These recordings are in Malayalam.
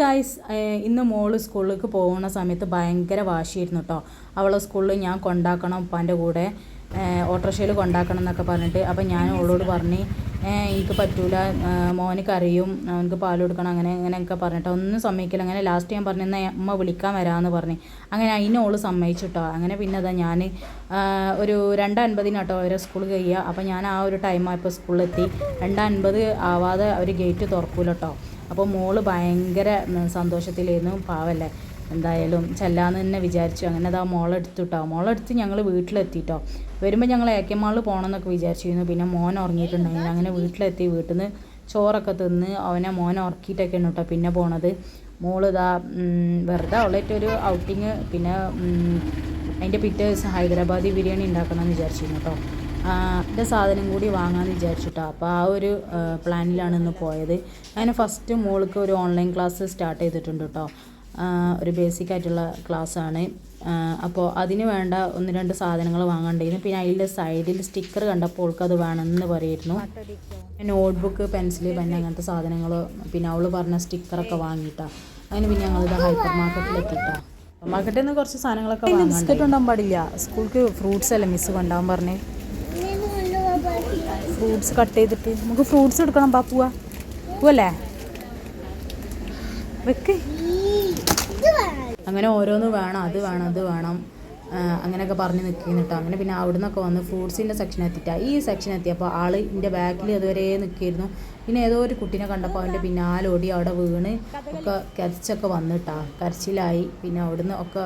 ഗായ്സ് ഇന്ന് മോള് സ്കൂളിലേക്ക് പോകുന്ന സമയത്ത് ഭയങ്കര വാശിയായിരുന്നു കേട്ടോ. അവളെ സ്കൂളിൽ ഞാൻ കൊണ്ടാക്കണം, ഉപ്പാൻ്റെ കൂടെ ഓട്ടോറിക്ഷയിൽ കൊണ്ടാക്കണം എന്നൊക്കെ പറഞ്ഞിട്ട്. അപ്പം ഞാൻ അവളോട് പറഞ്ഞ് എനിക്ക് പറ്റൂല, മോന് കരയും, അവനക്ക് പാൽ കൊടുക്കണം, അങ്ങനെ അങ്ങനെയൊക്കെ പറഞ്ഞിട്ട് ഒന്നും സമ്മതിക്കില്ല. അങ്ങനെ ലാസ്റ്റ് ഞാൻ പറഞ്ഞു എന്നാൽ അമ്മ വിളിക്കാൻ വരാമെന്ന് പറഞ്ഞ്. അങ്ങനെ അതിന് ഓള് സമ്മതിച്ചിട്ടോ. അങ്ങനെ പിന്നെ അതാ ഞാൻ ഒരു 2:50 കേട്ടോ അവരെ സ്കൂൾ കഴിയുക. അപ്പം ഞാൻ ആ ഒരു ടൈമായപ്പോൾ സ്കൂളിലെത്തി. 2:50 ആവാതെ അവർ ഗേറ്റ് തുറക്കൂല കേട്ടോ. അപ്പോൾ മോള് ഭയങ്കര സന്തോഷത്തിലായിരുന്നു. പാവല്ലേ, എന്തായാലും ചെല്ലാന്ന് തന്നെ വിചാരിച്ചു. അങ്ങനെ അതാ മോളെടുത്തു കേട്ടോ. മോളെടുത്ത് ഞങ്ങൾ വീട്ടിലെത്തിയിട്ടോ. വരുമ്പോൾ ഞങ്ങൾ AK മാളിൽ പോകണമെന്നൊക്കെ വിചാരിച്ചിരുന്നു. പിന്നെ മോൻ ഉറങ്ങിയിട്ടുണ്ടായിരുന്നു. അങ്ങനെ വീട്ടിലെത്തി. വീട്ടിൽ നിന്ന് ചോറൊക്കെ തിന്ന് അവനെ മോനെ ഉറക്കിയിട്ടൊക്കെയാണ് കേട്ടോ പിന്നെ പോണത്. മോളിതാ വെറുതെ അവളായിട്ടൊരു ഔട്ടിങ്. പിന്നെ അതിൻ്റെ പിറ്റേ ദിവസം ഹൈദരാബാദി ബിരിയാണി ഉണ്ടാക്കണമെന്ന് വിചാരിച്ചിരുന്നു കേട്ടോ. എൻ്റെ സാധനം കൂടി വാങ്ങാമെന്ന് വിചാരിച്ചിട്ടോ. അപ്പോൾ ആ ഒരു പ്ലാനിലാണ് ഇന്ന് പോയത്. അങ്ങനെ ഫസ്റ്റ് മോൾക്ക് ഒരു ഓൺലൈൻ ക്ലാസ് സ്റ്റാർട്ട് ചെയ്തിട്ടുണ്ട് കേട്ടോ. ഒരു ബേസിക് ആയിട്ടുള്ള ക്ലാസ്സാണ്. അപ്പോൾ അതിന് വേണ്ട 1-2 സാധനങ്ങൾ വാങ്ങേണ്ടിയിരുന്നു. പിന്നെ അതിൻ്റെ സൈഡിൽ സ്റ്റിക്കർ കണ്ടപ്പോൾ അവൾക്ക് അത് വേണമെന്ന് പറയുന്നു. നോട്ട്ബുക്ക്, പെൻസിൽ, പെൻ അങ്ങനത്തെ സാധനങ്ങൾ, പിന്നെ അവൾ പറഞ്ഞ സ്റ്റിക്കറൊക്കെ വാങ്ങിയിട്ടാണ്. അങ്ങനെ പിന്നെ ഞങ്ങളിത് ഹൈപ്പർ മാർക്കറ്റിലെത്തിയിട്ടാണ്. മാർക്കറ്റിൽ നിന്ന് കുറച്ച് സാധനങ്ങളൊക്കെ വാങ്ങാൻ. ബിസ്ക്കറ്റ് കൊണ്ടുപോകാൻ പാടില്ല, സ്കൂൾക്ക് ഫ്രൂട്ട്സ് അല്ലേ മിസ്സ് കൊണ്ടുപോകാൻ പറഞ്ഞ്. ഫ്രൂട്ട്സ് കട്ട് ചെയ്തിട്ട് നമുക്ക് ഫ്രൂട്ട്സ് എടുക്കണം. പോവാ പോവല്ലേ, വെക്ക്. അങ്ങനെ ഓരോന്ന് വേണം, അത് വേണം, അത് വേണം, അങ്ങനെയൊക്കെ പറഞ്ഞ് നിൽക്കുന്നു കേട്ടോ. അങ്ങനെ പിന്നെ അവിടെ നിന്നൊക്കെ വന്ന് ഫ്രൂട്ട്സിൻ്റെ സെക്ഷൻ എത്തിയിട്ടാണ്. ഈ സെക്ഷൻ എത്തിയപ്പോൾ ആൾ എൻ്റെ ബാക്കിൽ അതുവരെ നിൽക്കിയിരുന്നു. പിന്നെ ഏതോ ഒരു കുട്ടീനെ കണ്ടപ്പോൾ അവൻ്റെ പിന്നാലെ ഓടി അവിടെ വീണ് ഒക്കെ കരച്ചൊക്കെ വന്നിട്ടാ, കരച്ചിലായി. പിന്നെ അവിടുന്ന് ഒക്കെ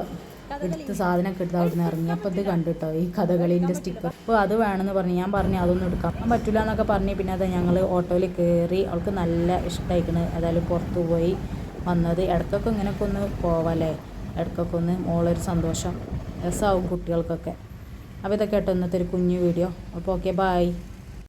എടുത്ത് സാധനമൊക്കെ എടുത്ത് അവിടെ നിന്ന് ഇറങ്ങി. അപ്പോൾ ഇത് കണ്ടിട്ടോ ഈ കഥകളീൻ്റെ സ്റ്റിക്കർ. അപ്പോൾ അത് വേണമെന്ന് പറഞ്ഞു. ഞാൻ പറഞ്ഞു അതൊന്നും എടുക്കാൻ പറ്റില്ല എന്നൊക്കെ പറഞ്ഞ്. പിന്നെ അത് ഞങ്ങൾ ഓട്ടോയിൽ കയറി. അവൾക്ക് നല്ല ഇഷ്ടമായിക്കണ്. ഏതായാലും പുറത്തു പോയി വന്നത്. ഇടയ്ക്കൊക്കെ ഇങ്ങനെയൊക്കെ ഒന്ന് പോവാല്ലേ, ഇടയ്ക്കൊക്കെ ഒന്ന് മോളൊരു സന്തോഷം, രസമാവും കുട്ടികൾക്കൊക്കെ. അപ്പോൾ ഇതൊക്കെ കേട്ടോ ഇന്നത്തെ ഒരു കുഞ്ഞു വീഡിയോ. അപ്പോൾ ഓക്കെ, ബൈ.